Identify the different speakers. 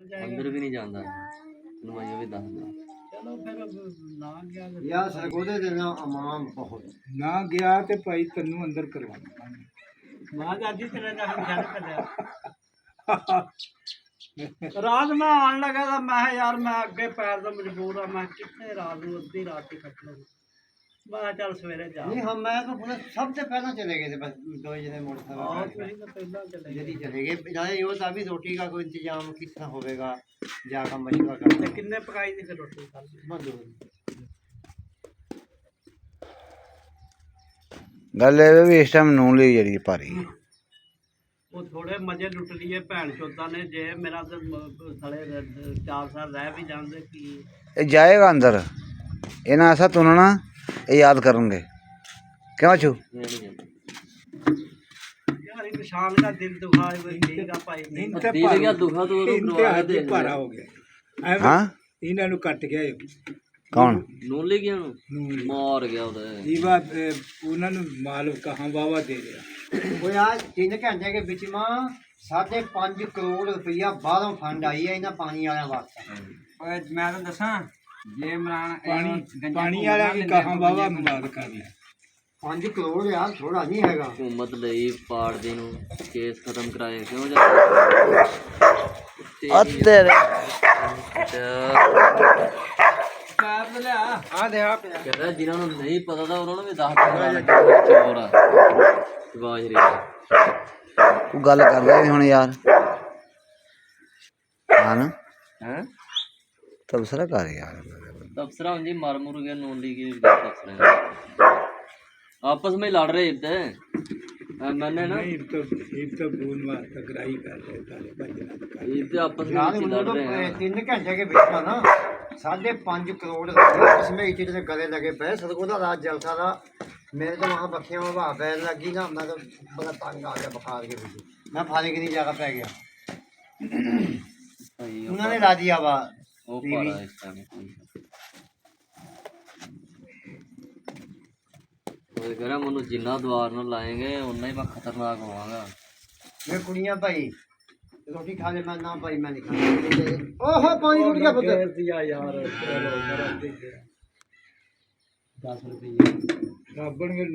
Speaker 1: अंदर भी नहीं जाता मैं ये भी दस दूं।
Speaker 2: चलो फिर ना गया
Speaker 3: ਯਾਰ ਸਰਗੋਦੇ ਦੇ ਨਾ ਅਮਾਮ ਬਹੁਤ
Speaker 4: ਨਾ ਗਿਆ ਤੇ ਭਾਈ ਤੈਨੂੰ ਅੰਦਰ ਕਰਵਾਉਣਾ
Speaker 2: ਮੈਂ ਤਾਂ ਅੱਜ ਹੀ ਤੇਰੇ ਦਾ ਹਮਸ਼ਾ ਕੱਢਿਆ ਰਾਤ ਮੈਂ ਆਉਣ ਲੱਗਾ ਤਾਂ ਮੈਂ ਕਿਹਾ ਯਾਰ ਮੈਂ ਅੱਗੇ ਪੈਰ ਤੋਂ ਮਜਬੂਰ ਆ ਮੈਂ ਕਿੱਥੇ ਰਾਤ ਨੂੰ ਅੱਧੀ ਰਾਤ ਹੀ ਕੱਟ ਲਵਾਂ ਮੈਂ ਕਿਹਾ ਚੱਲ ਸਵੇਰੇ ਜਾ
Speaker 3: ਨਹੀਂ ਹਮ ਮੈਂ ਤਾਂ ਪੂਰੇ ਸਭ ਤੋਂ ਪਹਿਲਾਂ ਚਲੇ गए थे बस दो जने
Speaker 2: ਆਹ
Speaker 3: मोटरसाइकिल
Speaker 2: ਤੁਸੀਂ ਤਾਂ ਪਹਿਲਾਂ ਚਲੇ
Speaker 3: जल्दी
Speaker 2: ਗਏ
Speaker 3: चले गए जाने ये था भी रोटी का कोई इंतजाम कितना होगा जाकर मशवरा करना
Speaker 2: ਤੇ ਕਿੰਨੇ ਪਕਾਈ ਦੀ ਫਿਰ ਰੋਟੀ ਖਾਲੀ
Speaker 3: बंद हो गई।
Speaker 5: ਗੱਲ ਇਹ ਵੀ ਇਸ ਟਾਈਮ ਨੂਨ ਲਈ ਜਿਹੜੀ ਭਾਰੀ ਹੈ।
Speaker 2: ਉਹ ਥੋੜੇ ਮਜ਼ੇ ਲੁੱਟ ਲਈਏ ਭੈਣ ਚੋਦਾਂ ਨੇ ਜੇ ਮੇਰਾ ਤੇ ਥਲੇ 4 ਸਾਲ ਰਹਿ ਵੀ ਜਾਂਦੇ ਕੀ
Speaker 5: ਇਹ ਜਾਏਗਾ ਅੰਦਰ ਇਹਨਾਂ ਐਸਾ ਤੁਨਣਾ ਇਹ ਯਾਦ ਕਰਨਗੇ ਕਿਉਂ ਛੂ
Speaker 1: मैं नहीं जाता
Speaker 2: यार इंसान का दिल दुखा है वही ठीक है भाई नहीं
Speaker 4: ਤੇ
Speaker 1: दिल क्या दुखा तो वो करवा
Speaker 4: ਇੰਤਹਾ
Speaker 1: के
Speaker 4: ਤੇ
Speaker 1: दे
Speaker 4: ਭਾਰਾ ਹੋ ਗਿਆ ਐਵੇਂ
Speaker 5: ਹਾਂ
Speaker 4: ਇਹਨਾਂ ਨੂੰ ਕੱਟ ਗਿਆ ਇਹ
Speaker 5: ਕੌਣ
Speaker 1: नून ले गया
Speaker 4: ਨੂਨ
Speaker 1: मार गया उधर
Speaker 4: ਜੀਵਾ ਉਹਨਾਂ ਨੂੰ ਮਾਲ ਕਹਾਂ ਵਾਵਾ ਦੇ ਰਿਹਾ
Speaker 3: ਉਹ ਯਾਰ 3 ਘੰਟੇ ਦੇ ਵਿੱਚ ਮਾਂ 5.5 ਕਰੋੜ ਰੁਪਈਆ ਬਾਹਰੋਂ ਫੰਡ ਆਈ ਹੈ ਇਹਨਾਂ ਪਾਣੀ ਵਾਲਿਆਂ ਵਾਸਤੇ
Speaker 6: ਓਏ ਮੈਂ ਤਾਂ ਦੱਸਾਂ ਜੇ ਇਮਰਾਨ
Speaker 4: ਪਾਣੀ ਵਾਲਾ ਵੀ ਕਹਾਂ ਵਾਵਾ ਮਦਦ ਕਰ ਲਿਆ
Speaker 3: 5 ਕਰੋੜ ਯਾਰ ਥੋੜਾ ਨਹੀਂ ਹੈਗਾ
Speaker 1: हुकूमत ਲਈ ਪਾੜ ਦੇ ਨੂੰ ਕੇਸ ਖਤਮ ਕਰਾਏ ਕਿਉਂ ਜਾ
Speaker 5: ਤੇਰੇ
Speaker 6: ਪੈਪ ਲਿਆ ਆ ਦੇ ਆ ਪਿਆ
Speaker 1: ਕਹਿੰਦਾ ਜਿਨ੍ਹਾਂ ਨੂੰ ਨਹੀਂ ਪਤਾ ਤਾਂ ਉਹਨਾਂ ਨੂੰ ਵੀ ਦੱਸ ਦਿੰਦਾ ਚੋਰ ਆ ਵਾਹਿਰੀ
Speaker 5: ਤੂੰ ਗੱਲ ਕਰਦਾ ਵੀ ਹੁਣ ਯਾਰ ਹਾਂ ਨਾ
Speaker 1: ਹੈ
Speaker 5: ਤਬਸਰਾ ਕਰ ਯਾਰ
Speaker 1: तबसरा जी मार मुर गया नून ली की तबसरा आपस में लड़ रहे थे मैंने ना
Speaker 4: ਇਹ ਤਾਂ ਬੂਨ ਮਾਰ ਤਗਰਾਈ ਕਰ ਰਿਹਾ ਤਾਲੇ ਭੱਜਣਾ
Speaker 1: ये तो आपस में
Speaker 3: यार
Speaker 1: ही
Speaker 3: उन्होंने
Speaker 1: लड़
Speaker 3: तो
Speaker 1: रहे हैं
Speaker 3: 3 घंटे के बीच में ना 5.5 करोड़ रुपया इसमें इतने गले लगे पे सरगोदा रात जलसा था मेरे तो वहाँ बखियाँ में हवा पैर लगी ना मैं तो बड़ा तंग आ गया बुखार के पीछे मैं फाले की नहीं जगह पै गया उन्होंने ला दिया वा
Speaker 1: वो पारा इस टाइम वो कह रहा मनु जिन्ना द्वार न लाएंगे उतना ही मैं खतरनाक होवांगा
Speaker 3: मैं कुड़ियाँ भाई रोटी खा ले मैं ना भाई मैं नहीं खा ओहो पानी टूट गया पुत्र
Speaker 2: फेर दिया यार चलो मेरा दे 10 रुपये
Speaker 4: ਰਾਬਣ ਨੂੰ